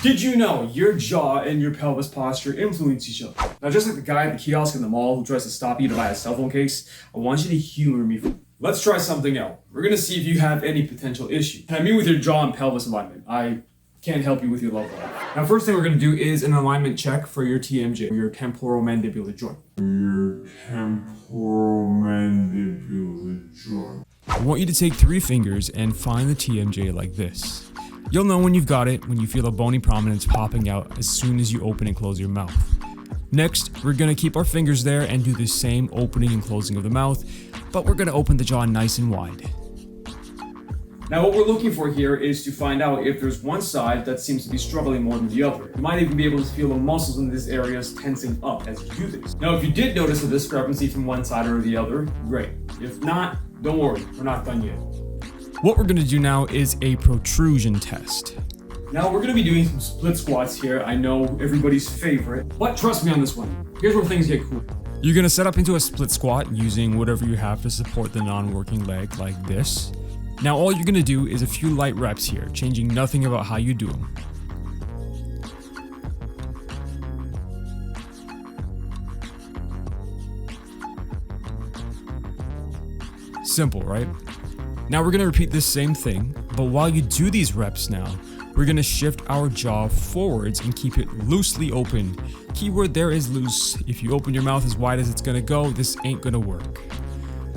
Did you know your jaw and your pelvis posture influence each other? Now, just like the guy at the kiosk in the mall who tries to stop you to buy a cell phone case, I want you to humor me. Let's try something out. We're gonna see if you have any potential issues. And I mean with your jaw and pelvis alignment. I can't help you with your love life. Now, first thing we're gonna do is an alignment check for your TMJ, your temporomandibular joint. I want you to take 3 fingers and find the TMJ like this. You'll know when you've got it when you feel a bony prominence popping out as soon as you open and close your mouth. Next, we're gonna keep our fingers there and do the same opening and closing of the mouth, but we're gonna open the jaw nice and wide. Now, what we're looking for here is to find out if there's one side that seems to be struggling more than the other. You might even be able to feel the muscles in these areas tensing up as you do this. Now, if you did notice a discrepancy from one side or the other, great. If not, don't worry, we're not done yet. What we're gonna do now is a protrusion test. Now we're gonna be doing some split squats here. I know everybody's favorite, but trust me on this one. Here's where things get cool. You're gonna set up into a split squat using whatever you have to support the non-working leg like this. Now all you're gonna do is a few light reps here, changing nothing about how you do them. Simple, right? Now we're gonna repeat this same thing, but while you do these reps now, we're gonna shift our jaw forwards and keep it loosely open. Keyword there is loose. If you open your mouth as wide as it's gonna go, this ain't gonna work.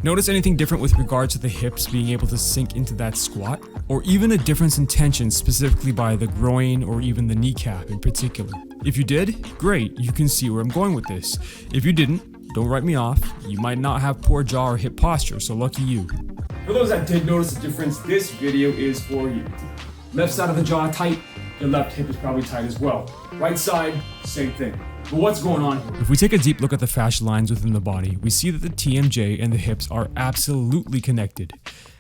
Notice anything different with regards to the hips being able to sink into that squat, or even a difference in tension specifically by the groin or even the kneecap in particular. If you did, great, you can see where I'm going with this. If you didn't, don't write me off. You might not have poor jaw or hip posture, so lucky you. For those that did notice the difference, this video is for you. Left side of the jaw tight, your left hip is probably tight as well. Right side, same thing. But what's going on here? If we take a deep look at the fascia lines within the body, we see that the TMJ and the hips are absolutely connected.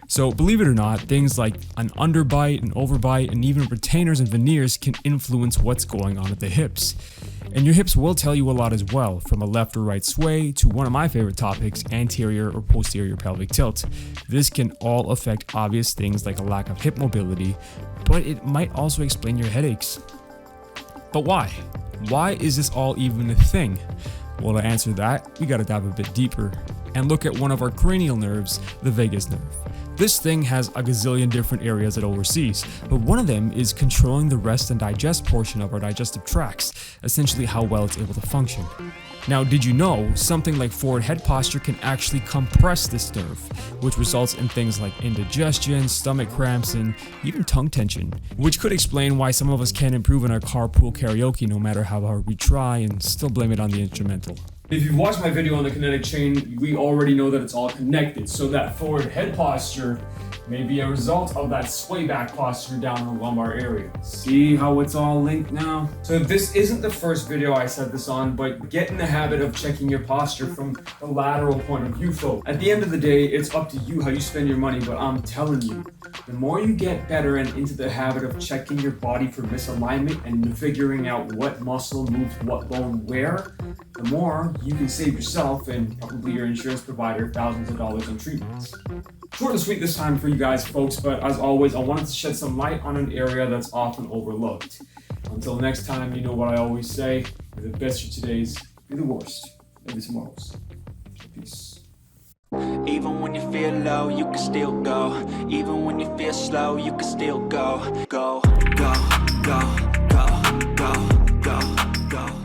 So believe it or not, things like an underbite, an overbite, and even retainers and veneers can influence what's going on at the hips. And your hips will tell you a lot as well, from a left or right sway to one of my favorite topics, anterior or posterior pelvic tilt. This can all affect obvious things like a lack of hip mobility, but it might also explain your headaches. But why? Why is this all even a thing? Well, to answer that, we gotta dive a bit deeper and look at one of our cranial nerves, the vagus nerve. This thing has a gazillion different areas it oversees, but one of them is controlling the rest and digest portion of our digestive tracts, essentially how well it's able to function. Now, did you know something like forward head posture can actually compress this nerve, which results in things like indigestion, stomach cramps, and even tongue tension, which could explain why some of us can't improve in our carpool karaoke no matter how hard we try and still blame it on the instrumental. If you've watched my video on the kinetic chain, we already know that it's all connected, so that forward head posture may be a result of that sway back posture down in the lumbar area. See how it's all linked now? So this isn't the first video I said this on, but get in the habit of checking your posture from the lateral point of view, folks. At the end of the day, it's up to you how you spend your money, but I'm telling you, the more you get better and into the habit of checking your body for misalignment and figuring out what muscle moves what bone where, the more you can save yourself and probably your insurance provider thousands of dollars on treatments. Short and sweet this time for you guys, folks, but as always, I wanted to shed some light on an area that's often overlooked. Until next time, you know what I always say, be the best of today's, be the worst of your tomorrows. Peace. Even when you feel low, you can still go. Even when you feel slow, you can still go. Go, go, go, go, go, go.